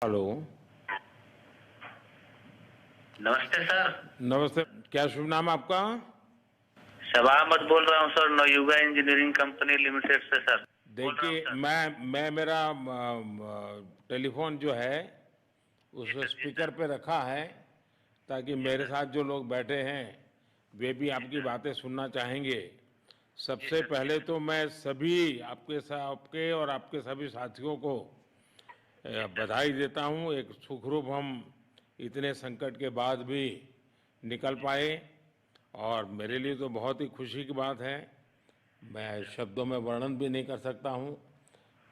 Hello. नमस्ते sir. नमस्ते। क्या शुभ नाम आपका? शबा अहमद बोल रहा हूँ sir, Navayuga engineering company limited से सर बोल रहा हूँ देखिए, सर। मैं मेरा टेलीफोन जो है जी उस सर, जी स्पीकर सर, पे रखा है ताकि जी मेरे सर, साथ जो लोग बैठे हैं वे भी जी आपकी सर, बातें सुनना चाहेंगे। जी सबसे सर, जी पहले सर। तो मैं सभी आपके और आपके सभी साथियों को जी सर, बधाई देता हूँ। एक सुखरूप हम इतने संकट के बाद भी निकल जी सर, पाए और जी मेरे लिए सर, तो बहुत ही खुशी की बात है। मैं जी सर, शब्दों में वर्णन भी नहीं कर सकता हूँ,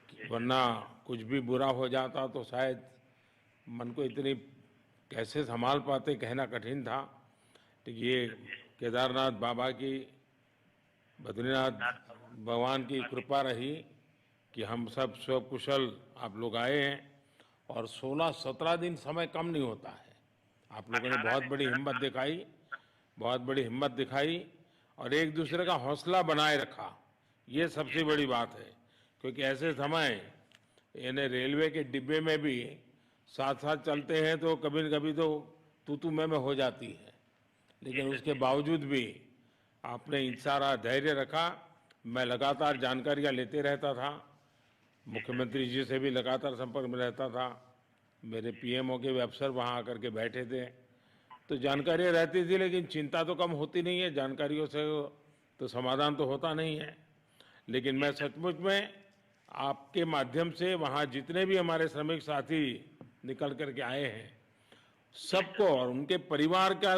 जी सर, वरना कुछ भी बुरा हो जाता तो शायद मन को इतनी कैसे संभाल पाते कहना कठिन था। तो जी ये सर, जी सर। केदारनाथ बाबा की, बद्रीनाथ नाथ बाबा भगवान की कृपा की। कृपा रही कि हम सब स्वकुशल आप लोग आए हैं। और 16-17 दिन समय कम नहीं होता है। आप लोगों ने 18 बहुत दिन बड़ी सर, हिम्मत 18 दिखाई, बहुत बड़ी हिम्मत दिखाई और एक जी दूसरे का सर, हौसला बनाए रखा। ये जी सबसे सर, बड़ी बात है, क्योंकि जी ऐसे सर, समय यानी रेलवे के डिब्बे में भी साथ साथ जी चलते हैं तो कभी न कभी तो तू मैं हो जाती है, जी लेकिन सर, उसके जी सर, बावजूद भी आपने जी सर, सारा धैर्य रखा। मैं लगातार जानकारियां लेते रहता था, जी सर, मुख्यमंत्री जी से भी लगातार संपर्क में रहता था, मेरे जी सर, पीएमओ के भी अफसर वहाँ आकर के बैठे थे। तो जी सर, जानकारियाँ रहती थी, लेकिन चिंता तो कम होती नहीं है, जानकारियों से तो समाधान तो होता नहीं है। लेकिन जी मैं सर, सचमुच में आपके माध्यम से वहाँ जितने भी हमारे श्रमिक साथी निकल कर के आए हैं, जी सबको सर। और उनके परिवार का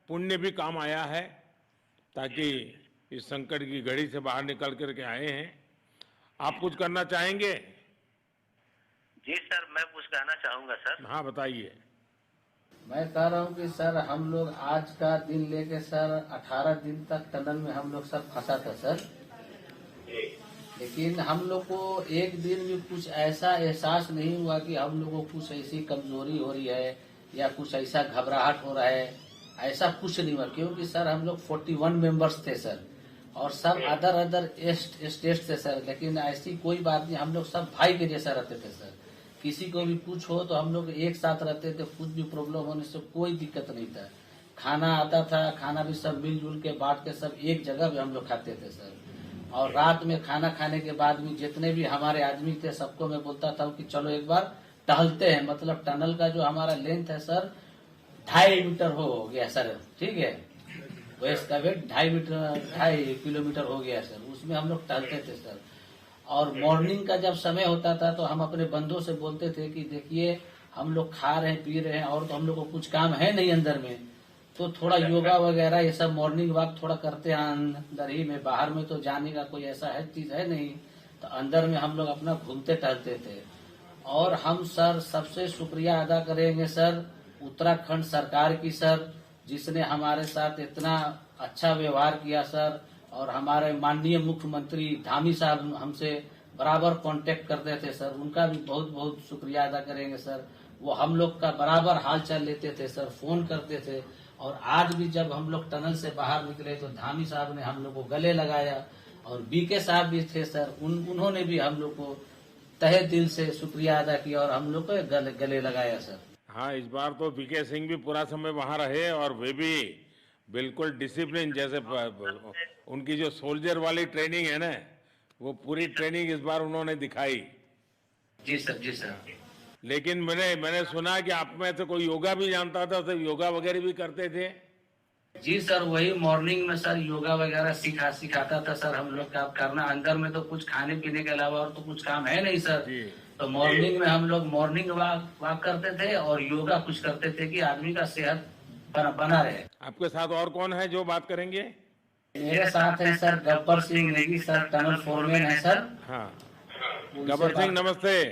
पुण्य भी काम आया है, जी ताकि सर, जी सर, इस संकट की घड़ी से बाहर निकल कर के आए हैं। जी आप कुछ सर। करना चाहेंगे? जी सर, मैं कुछ कहना चाहूँगा सर। हाँ, बताइए। मैं कह रहा हूँ कि सर हम लोग आज का दिन लेके सर 18 दिन तक टनल में हम लोग सब फंसा था सर। जी लेकिन हम लोग को एक दिन भी कुछ ऐसा एहसास नहीं हुआ कि हम लोगों को कुछ ऐसी कमजोरी हो रही है या कुछ ऐसा घबराहट हो रहा है। ऐसा कुछ नहीं हुआ, क्योंकि सर हम लोग 41 मेंबर्स थे सर, और सब जी अदर अदर स्टेट थे सर। लेकिन ऐसी कोई बात नहीं, हम लोग सब भाई के जैसा रहते थे सर। किसी को जी भी कुछ हो तो हम लोग एक साथ रहते थे, कुछ भी प्रॉब्लम होने से कोई दिक्कत नहीं था। खाना आता था, खाना भी सब मिलजुल के बांट के सब एक जगह भी हम लोग खाते थे सर। और जी रात में खाना खाने के बाद भी जितने भी हमारे आदमी थे सबको मैं बोलता था कि चलो एक बार टहलते हैं। मतलब टनल का जो हमारा लेंथ है सर 2.5 मीटर हो गया सर, ठीक है। वेस्ट का वेट 2.5 मीटर, 2.5 किलोमीटर हो गया सर। उसमें हम लोग टहलते थे सर। और जी सर, मॉर्निंग का जब समय होता था तो हम अपने बंधुओं से बोलते थे कि देखिए हम लोग खा रहे हैं पी रहे हैं और तो हम लोग को कुछ काम है नहीं अंदर में, तो थोड़ा योगा वगैरह ये सब मॉर्निंग वॉक थोड़ा करते हैं अंदर ही में। बाहर में तो जाने का कोई ऐसा है चीज है नहीं, तो अंदर में हम लोग अपना घूमते टहलते थे। और हम सर सबसे शुक्रिया अदा करेंगे सर उत्तराखंड सरकार की सर, जिसने हमारे साथ इतना अच्छा व्यवहार किया सर। और हमारे माननीय मुख्यमंत्री धामी साहब हमसे बराबर कांटेक्ट करते थे सर, उनका भी बहुत बहुत शुक्रिया अदा करेंगे सर। वो हम लोग का बराबर हाल चाल लेते थे सर, फोन करते थे। और आज भी जब हम लोग टनल से बाहर निकले तो धामी साहब ने हम लोग को गले लगाया, और बीके साहब भी थे सर, उन्होंने भी हम लोग को तहे दिल से शुक्रिया अदा किया और हम लोग को गले लगाया सर। हाँ, इस बार तो वीके सिंह भी पूरा समय वहाँ रहे और वे भी बिल्कुल डिसिप्लिन जैसे उनकी जो सोल्जर वाली ट्रेनिंग है ना, वो जी पूरी सर, ट्रेनिंग इस बार उन्होंने दिखाई। जी सर, जी सर। लेकिन मैंने सुना कि आप में से कोई योगा भी जानता था, तो योगा वगैरह भी करते थे। जी सर, वही मॉर्निंग में सर योगा वगैरह सिखाता था सर हम लोग का करना। अंदर में तो कुछ खाने पीने के अलावा और तो कुछ काम है नहीं सर। जी। तो मॉर्निंग में हम लोग मॉर्निंग वॉक वॉक करते थे और योगा कुछ करते थे कि आदमी का सेहत बना रहे। आपके साथ और कौन है जो बात करेंगे? मेरे साथ है sir Gabbar Singh Negi sir, tunnel foreman है सर। हाँ, उनसे गब्बर सिंह बात। नमस्ते।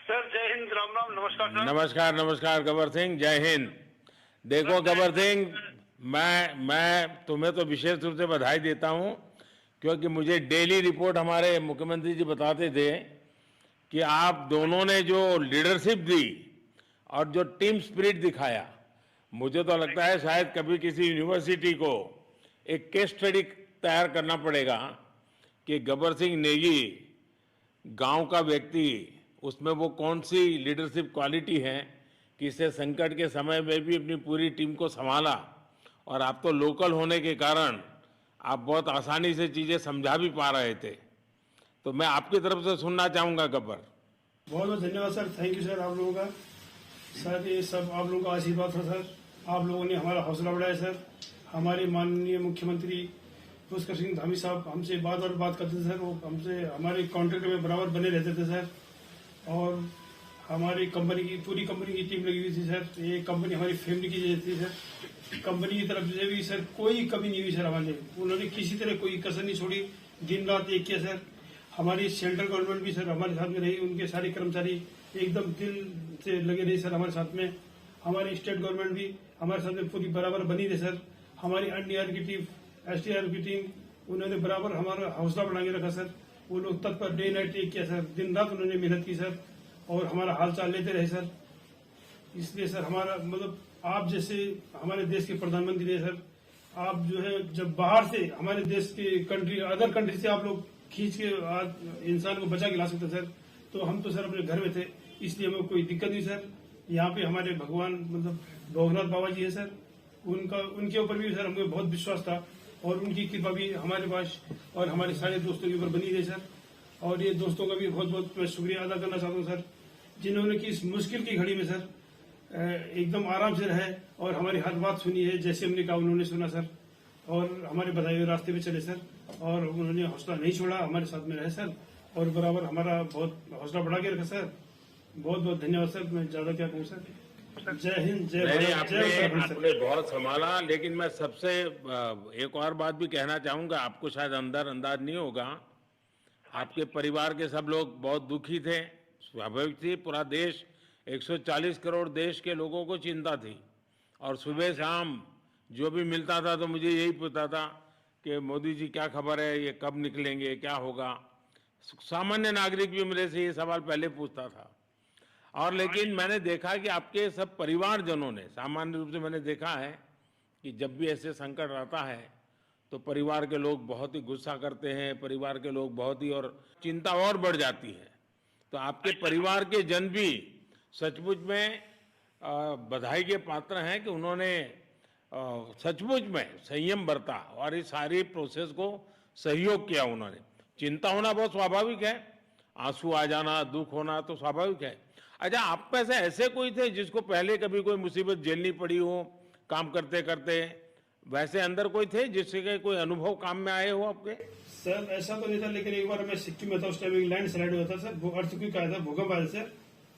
सर जय हिंद, राम राम, नमस्कार सर। नमस्कार नमस्कार गब्बर सिंह, जय हिंद। देखो सर जय गब्बर हिंद सिंह, सर। मैं तुम्हें तो विशेष रूप से बधाई देता हूँ, क्योंकि मुझे डेली रिपोर्ट हमारे मुख्यमंत्री जी बताते थे कि आप दोनों ने जो लीडरशिप दी और जो टीम स्पिरिट दिखाया, मुझे तो लगता है शायद कभी किसी यूनिवर्सिटी को एक केस स्टडी तैयार करना पड़ेगा कि गब्बर सिंह नेगी गांव का व्यक्ति उसमें वो कौन सी लीडरशिप क्वालिटी है कि इससे संकट के समय में भी अपनी पूरी टीम को संभाला, और आप तो लोकल होने के कारण आप बहुत आसानी से चीज़ें समझा भी पा रहे थे। तो मैं आपकी तरफ से सुनना चाहूँगा गब्बर। बहुत बहुत धन्यवाद सर, थैंक यू सर आप लोगों का। सर ये सब आप लोगों का आशीर्वाद था सर, आप लोगों ने हमारा हौसला बढ़ाया सर। हमारे माननीय मुख्यमंत्री पुष्कर सिंह धामी साहब हमसे बात करते थे सर, वो हमसे हमारे कॉन्ट्रैक्ट में बराबर बने रहते थे सर। और हमारी कंपनी की पूरी कंपनी की टीम लगी हुई थी सर, ये कंपनी हमारी फैमिली की जैसी थी सर। कंपनी की तरफ से भी सर कोई कमी नहीं हुई सर हमारे, उन्होंने किसी तरह कोई कसर नहीं छोड़ी, दिन रात एक किया सर। हमारी सेंट्रल गवर्नमेंट भी सर हमारे साथ में रही, उनके सारे कर्मचारी एकदम दिल से लगे रहे सर हमारे साथ में। हमारी स्टेट गवर्नमेंट भी हमारे साथ में पूरी बराबर बनी रही सर। हमारी एनडीआर की टीम, एसडीआर की टीम, उन्होंने बराबर हमारा हौसला बढ़ा के रखा सर। वो लोग तत्पर डे नाइट एक किया सर, दिन रात उन्होंने मेहनत की सर और हमारा हाल चाल लेते रहे सर। इसलिए सर हमारा मतलब आप जैसे हमारे देश के प्रधानमंत्री है सर, आप जो है जब बाहर से हमारे देश के कंट्री अदर कंट्री से आप लोग खींच के इंसान को बचा के ला सकते सर, तो हम तो सर अपने घर में थे, इसलिए हमें कोई दिक्कत नहीं सर। यहाँ पे हमारे भगवान मतलब भोगनाथ बाबा जी है सर, उनके ऊपर भी सर हमें बहुत विश्वास था और उनकी कृपा भी हमारे पास और हमारे सारे दोस्तों के ऊपर बनी रही सर। और ये दोस्तों का भी बहुत बहुत मैं शुक्रिया अदा करना चाहता हूँ सर, जिन्होंने कि इस मुश्किल की घड़ी में सर एकदम आराम से रहे और हमारी हर बात सुनी है, जैसे हमने कहा उन्होंने सुना सर और हमारे बताए हुए रास्ते पे चले सर। और उन्होंने हौसला नहीं छोड़ा, हमारे साथ में रहे सर और बराबर हमारा बहुत हौसला बढ़ा के रखा सर। बहुत बहुत धन्यवाद सर, मैं ज्यादा क्या कहूँ सर। जय हिंद, जय भारत, जय उत्तराखंड आपने बहुत संभाला, लेकिन मैं सबसे एक और बात भी कहना चाहूंगा, आपको शायद अंदाज नहीं होगा, आपके परिवार के सब लोग बहुत दुखी थे, स्वाभाविक थी। पूरा देश 140 करोड़ देश के लोगों को चिंता थी और सुबह शाम जो भी मिलता था तो मुझे यही पूछता था कि मोदी जी क्या खबर है, ये कब निकलेंगे, क्या होगा। सामान्य नागरिक भी मेरे से ये सवाल पहले पूछता था। और लेकिन मैंने देखा कि आपके सब परिवारजनों ने, सामान्य रूप से मैंने देखा है कि जब भी ऐसे संकट आता है तो परिवार के लोग बहुत ही गुस्सा करते हैं, परिवार के लोग बहुत ही, और चिंता और बढ़ जाती है। तो आपके परिवार के जन भी सचमुच में बधाई के पात्र हैं कि उन्होंने सचमुच में संयम बरता और इस सारी प्रोसेस को सहयोग किया उन्होंने। चिंता होना बहुत स्वाभाविक है, आंसू आ जाना, दुख होना तो स्वाभाविक है। अच्छा, आप में से ऐसे कोई थे जिसको पहले कभी कोई मुसीबत झेलनी पड़ी हो काम करते करते? वैसे अंदर कोई थे जिससे कोई अनुभव काम में आए हो आपके? सर ऐसा तो नहीं था, लेकिन एक बार मैं सिक्किम में था, उस टाइम एक लैंड स्लाइड हुआ था सर, वो अर्थक्वेक आया था, भूकंप आया सर,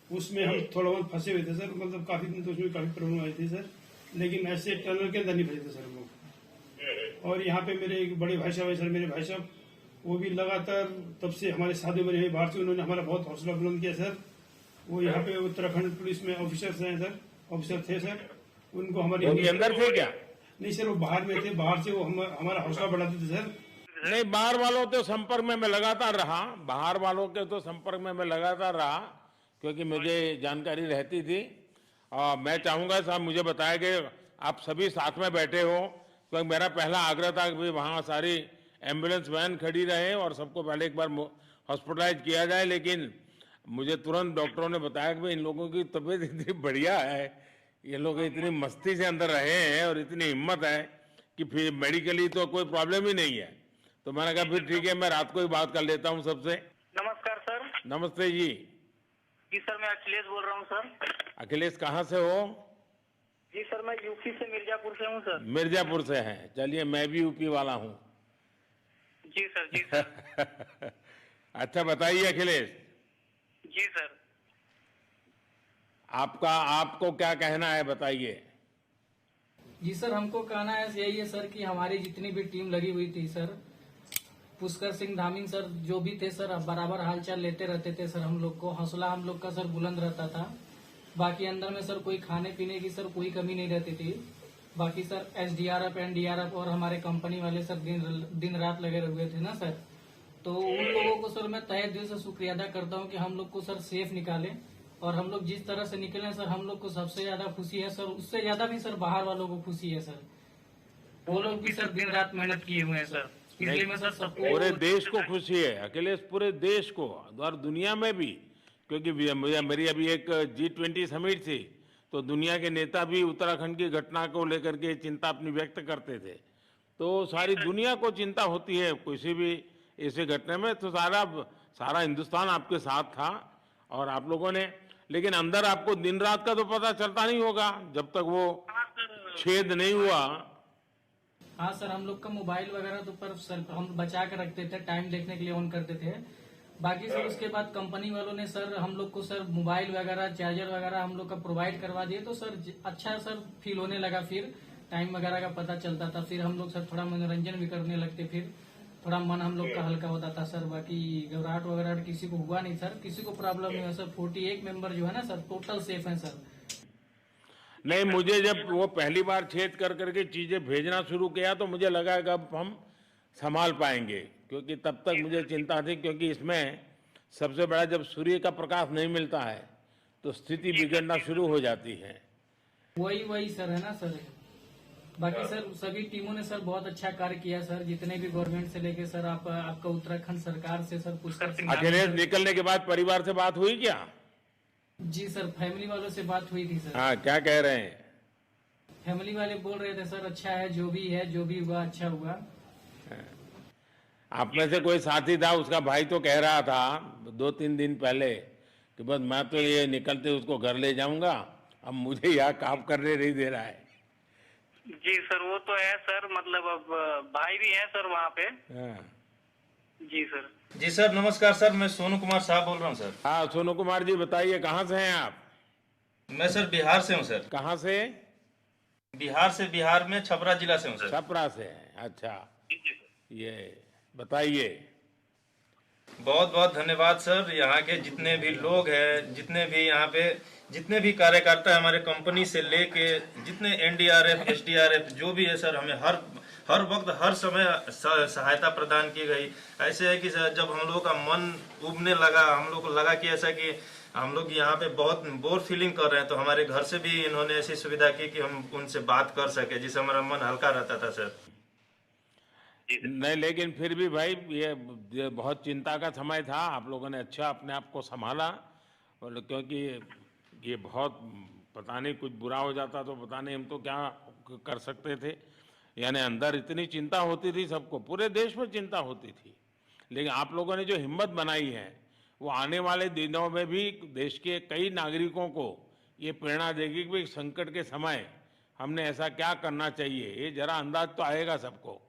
उसमें हम थोड़ा बहुत फंसे हुए थे सर, मतलब काफी दिन तो उसमें काफी प्रॉब्लम आई थी सर, लेकिन ऐसे टनल के अंदर नहीं फंसे थे सर हम लोग। और यहाँ पे मेरे एक बड़े भाई साहब है सर, मेरे भाई साहब वो भी लगातार तब से हमारे साथ में रहे बाहर से, उन्होंने हमारा बहुत हौसला बुलंद किया सर। वो यहाँ पे उत्तराखंड पुलिस में ऑफिसर्स हैं सर, ऑफिसर थे सर, उनको हमारे अंदर थे क्या? नहीं सर, वो बाहर में थे, बाहर से वो हमारा हौसला बढ़ाते थे सर। नहीं, बाहर वालों के संपर्क में मैं लगातार रहा, बाहर वालों के तो संपर्क में मैं लगातार रहा क्योंकि मुझे जानकारी रहती थी। और मैं चाहूंगा साहब, मुझे बताया कि आप सभी साथ में बैठे हो, तो मेरा पहला आग्रह था कि वहाँ सारी एम्बुलेंस वैन खड़ी रहे और सबको पहले एक बार हॉस्पिटलाइज किया जाए। लेकिन मुझे तुरंत डॉक्टरों ने बताया कि इन लोगों की तबीयत इतनी बढ़िया है, ये लोग इतनी मस्ती से अंदर रहे हैं और इतनी हिम्मत है कि फिर मेडिकली तो कोई प्रॉब्लम ही नहीं है। तो मैंने कहा फिर ठीक है, मैं रात को ही बात कर लेता हूँ सबसे। नमस्कार सर। नमस्ते जी। जी सर, मैं अखिलेश बोल रहा हूँ सर। अखिलेश कहाँ से हो? जी सर, मैं यूपी से मिर्जापुर से हूँ सर। मिर्जापुर से हैं, चलिए मैं भी यूपी वाला हूँ। जी सर, जी सर। अच्छा बताइए अखिलेश, जी सर। आपको क्या कहना है, बताइए। जी सर, हमको कहना है यही है सर कि हमारी जितनी भी टीम लगी हुई थी सर, पुष्कर सिंह धामी सर जो भी थे सर, बराबर हालचाल लेते रहते थे सर, हम लोग को हौसला हम लोग का सर बुलंद रहता था। बाकी अंदर में सर कोई खाने पीने की सर कोई कमी नहीं रहती थी। बाकी सर एसडीआरएफ, एनडीआरएफ और हमारे कंपनी वाले सर दिन रात लगे हुए थे ना सर, तो उन लोगों को सर मैं तहे दिल से शुक्रिया अदा करता हूँ कि हम लोग को सर सेफ निकाले। और हम लोग जिस तरह से निकले सर, हम लोग को सबसे ज्यादा खुशी है सर, उससे ज्यादा भी सर बाहर वालों को खुशी है सर, वो लोग भी सर दिन रात मेहनत किए हुए हैं सर। इसलिए मैं सर सबको, पूरे देश को खुशी है अखिलेश, पूरे देश को और दुनिया में भी, क्योंकि मेरी अभी एक G20 समिट थी, तो दुनिया के नेता भी उत्तराखंड की घटना को लेकर के चिंता अपनी व्यक्त करते थे। तो सारी दुनिया को चिंता होती है किसी भी ऐसे घटना में, तो सारा हिंदुस्तान आपके साथ था और आप लोगों ने, लेकिन अंदर आपको दिन रात का तो पता चलता नहीं होगा जब तक वो छेद नहीं हुआ। हाँ सर, हम लोग का मोबाइल वगैरह तो पर सर हम बचा के रखते थे, टाइम देखने के लिए ऑन करते थे। बाकी सर उसके बाद कंपनी वालों ने सर हम लोग को सर मोबाइल वगैरह चार्जर वगैरह हम लोग का प्रोवाइड करवा दिए, तो सर अच्छा सर फील होने लगा। फिर टाइम वगैरह का पता चलता था, फिर हम लोग सर थोड़ा मनोरंजन भी करने लगते, फिर थोड़ा मन हम लोग का हल्का होता था सर। बाकी घबराहट वगैरह किसी को हुआ नहीं सर, किसी को प्रॉब्लम नहीं है सर। 41 मेंबर जो है ना सर टोटल सेफ है सर। नहीं, मुझे जब वो पहली बार छेद कर करके चीजें भेजना शुरू किया तो मुझे लगा कि अब हम संभाल पाएंगे, क्योंकि तब तक मुझे चिंता थी, क्योंकि इसमें सबसे बड़ा जब सूर्य का प्रकाश नहीं मिलता है तो स्थिति बिगड़ना शुरू हो जाती है। वही सर है ना सर। बाकी सर सभी टीमों ने सर बहुत अच्छा कार्य किया सर, जितने भी गवर्नमेंट से लेके सर आपका उत्तराखंड सरकार से सर पुष्कर सिंह। अखिलेश निकलने के बाद परिवार से बात हुई क्या? जी सर, फैमिली वालों से बात हुई थी सर। हाँ, क्या कह रहे हैं? फैमिली वाले बोल रहे थे सर अच्छा है, जो भी है जो भी हुआ अच्छा हुआ। आप में से कोई साथी था, उसका भाई तो कह रहा था 2-3 दिन पहले कि बस मैं तो ये निकलते उसको घर ले जाऊंगा, अब मुझे यहाँ काम करने नहीं दे रहा है। जी सर, वो तो है सर, मतलब अब भाई भी है सर वहाँ पे। हाँ। जी सर। जी सर, नमस्कार सर, मैं सोनू कुमार साहब बोल रहा हूँ सर। हाँ, सोनू कुमार जी बताइए, कहाँ से हैं आप? मैं सर बिहार से हूँ सर। कहाँ से? बिहार में छपरा जिला से हूँ सर। छपरा से हैं, अच्छा। ये बताइए। बहुत बहुत धन्यवाद सर। यहाँ के जितने भी लोग हैं, जितने भी यहाँ पे जितने भी कार्यकर्ता हमारे कंपनी से लेके जितने NDRF SDRF जो भी है सर, हमें हर वक्त हर समय सहायता प्रदान की गई। ऐसे है कि सर जब हम लोगों का मन उबने लगा, हम लोग को लगा कि ऐसा कि हम लोग यहाँ पे बहुत बोर फीलिंग कर रहे हैं, तो हमारे घर से भी इन्होंने ऐसी सुविधा की कि हम उनसे बात कर सके, जिससे हमारा मन हल्का रहता था सर। नहीं, लेकिन फिर भी भाई ये बहुत चिंता का समय था, आप लोगों ने अच्छा अपने आप को संभाला, और क्योंकि ये बहुत पता नहीं कुछ बुरा हो जाता तो पता नहीं हम तो क्या कर सकते थे। यानी अंदर इतनी चिंता होती थी, सबको पूरे देश में चिंता होती थी, लेकिन आप लोगों ने जो हिम्मत बनाई है वो आने वाले दिनों में भी देश के कई नागरिकों को ये प्रेरणा देगी कि संकट के समय हमने ऐसा क्या करना चाहिए। ये जरा अंदाज तो आएगा सबको।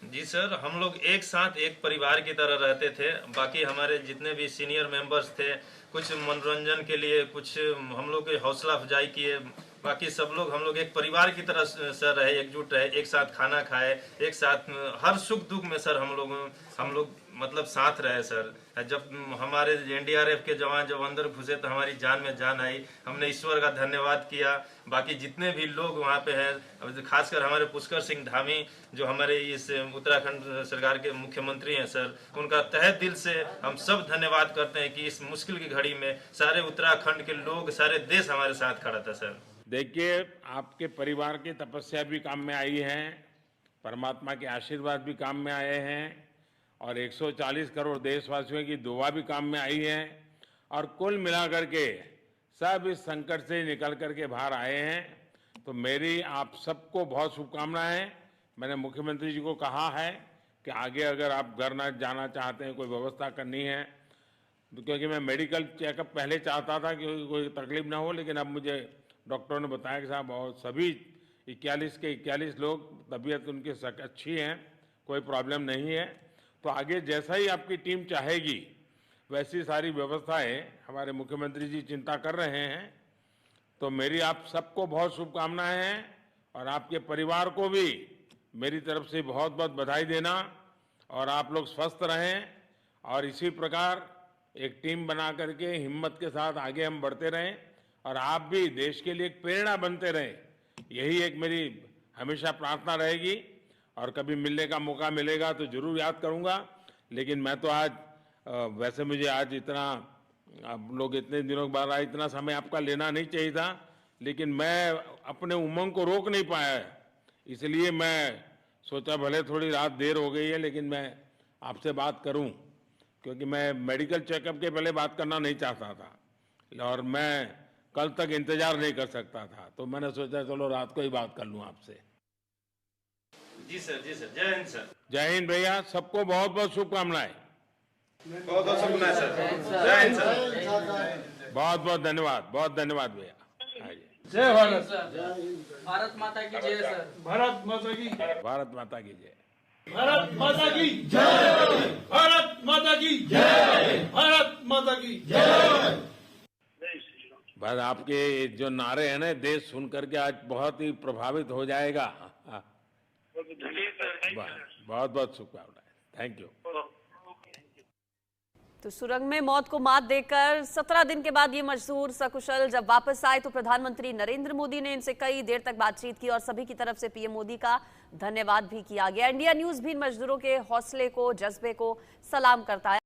जी सर, हम लोग एक साथ एक परिवार की तरह रहते थे। बाकी हमारे जितने भी सीनियर मेंबर्स थे, कुछ मनोरंजन के लिए, कुछ हम लोग की हौसला अफजाई किए। बाकी सब लोग हम लोग एक परिवार की तरह सर रहे, एकजुट रहे, एक साथ खाना खाए, एक साथ हर सुख दुख में सर हम लोग मतलब साथ रहे सर। जब हमारे NDRF के जवान जब अंदर घुसे तो हमारी जान में जान आई, हमने ईश्वर का धन्यवाद किया। बाकी जितने भी लोग वहाँ पे हैं, खासकर हमारे पुष्कर सिंह धामी जो हमारे इस उत्तराखंड सरकार के मुख्यमंत्री हैं सर, उनका तहे दिल से हम सब धन्यवाद करते हैं कि इस मुश्किल की घड़ी में सारे उत्तराखंड के लोग, सारे देश हमारे साथ खड़ा था सर। देखिए, आपके परिवार की तपस्या भी काम में आई है, परमात्मा के आशीर्वाद भी काम में आए हैं, और 140 करोड़ देशवासियों की दुआ भी काम में आई है, और कुल मिलाकर के सब इस संकट से निकल करके बाहर आए हैं। तो मेरी आप सबको बहुत शुभकामनाएं। मैंने मुख्यमंत्री जी को कहा है कि आगे अगर आप घर न जाना चाहते हैं, कोई व्यवस्था करनी है, क्योंकि मैं मेडिकल चेकअप पहले चाहता था कि कोई तकलीफ ना हो, लेकिन अब मुझे डॉक्टरों ने बताया कि साहब और सभी 41 के 41 लोग तबीयत उनकी अच्छी है, कोई प्रॉब्लम नहीं है। तो आगे जैसा ही आपकी टीम चाहेगी वैसी सारी व्यवस्थाएं हमारे मुख्यमंत्री जी चिंता कर रहे हैं। तो मेरी आप सबको बहुत शुभकामनाएं हैं, और आपके परिवार को भी मेरी तरफ से बहुत बहुत बधाई देना, और आप लोग स्वस्थ रहें और इसी प्रकार एक टीम बना करके हिम्मत के साथ आगे हम बढ़ते रहें, और आप भी देश के लिए एक प्रेरणा बनते रहें। यही एक मेरी हमेशा प्रार्थना रहेगी, और कभी मिलने का मौका मिलेगा तो जरूर याद करूंगा। लेकिन मैं तो आज वैसे मुझे आज इतना, आप लोग इतने दिनों के बाद आए, इतना समय आपका लेना नहीं चाहिए था, लेकिन मैं अपने उमंग को रोक नहीं पाया, इसलिए मैं सोचा भले थोड़ी रात देर हो गई है लेकिन मैं आपसे बात करूं, क्योंकि मैं मेडिकल चेकअप के पहले बात करना नहीं चाहता था और मैं कल तक इंतजार नहीं कर सकता था, तो मैंने सोचा चलो रात को ही बात कर लूं आपसे। जी सर, जय हिंद सर। जय हिंद भैया, सबको बहुत बहुत शुभकामनाएं। बहुत बहुत शुभकामनाएं सर। जय हिंद सर। बहुत बहुत धन्यवाद भैया। जय भारत। भारत माता की जय सर। भारत माता की। भारत माता की जय। भारत माता की जय। भारत माता की जय। भारत माता की जय। बस आपके जो नारे हैं ना, देश सुन करके आज बहुत ही प्रभावित हो जाएगा। बहुत बहुत शुभकामनाएं। Thank you. तो सुरंग में मौत को मात देकर 17 दिन के बाद ये मजदूर सकुशल जब वापस आए तो प्रधानमंत्री नरेंद्र मोदी ने इनसे कई देर तक बातचीत की और सभी की तरफ से पीएम मोदी का धन्यवाद भी किया गया। इंडिया न्यूज भी इन मजदूरों के हौसले को, जज्बे को सलाम करता है।